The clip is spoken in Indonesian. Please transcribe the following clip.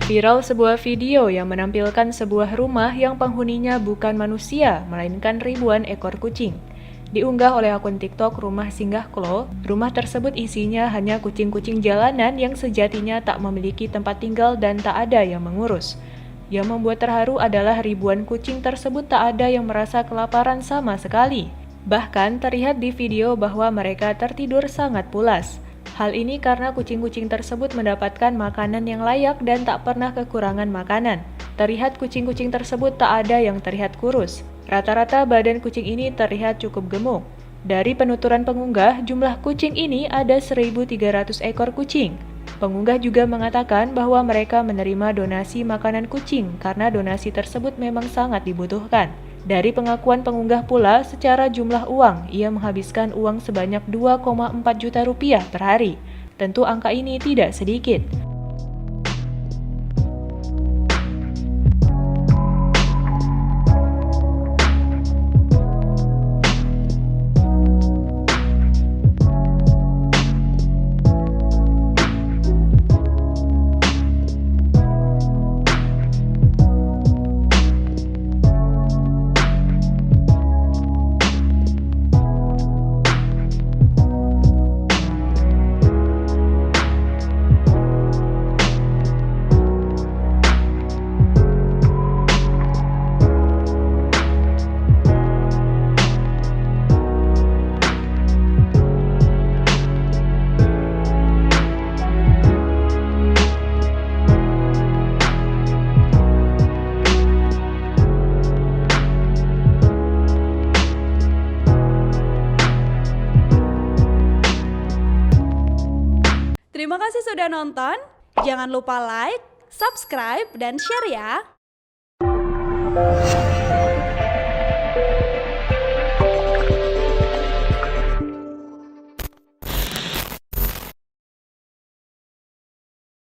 Viral sebuah video yang menampilkan sebuah rumah yang penghuninya bukan manusia, melainkan ribuan ekor kucing. Diunggah oleh akun TikTok Rumah Singgah Klo, rumah tersebut isinya hanya kucing-kucing jalanan yang sejatinya tak memiliki tempat tinggal dan tak ada yang mengurus. Yang membuat terharu adalah ribuan kucing tersebut tak ada yang merasa kelaparan sama sekali. Bahkan terlihat di video bahwa mereka tertidur sangat pulas. Hal ini karena kucing-kucing tersebut mendapatkan makanan yang layak dan tak pernah kekurangan makanan. Terlihat kucing-kucing tersebut tak ada yang terlihat kurus. Rata-rata badan kucing ini terlihat cukup gemuk. Dari penuturan pengunggah, jumlah kucing ini ada 1.300 ekor kucing. Pengunggah juga mengatakan bahwa mereka menerima donasi makanan kucing karena donasi tersebut memang sangat dibutuhkan. Dari pengakuan pengunggah pula, secara jumlah uang, ia menghabiskan uang sebanyak 2,4 juta rupiah per hari. Tentu angka ini tidak sedikit. Terima kasih sudah nonton. Jangan lupa like, subscribe, dan share ya.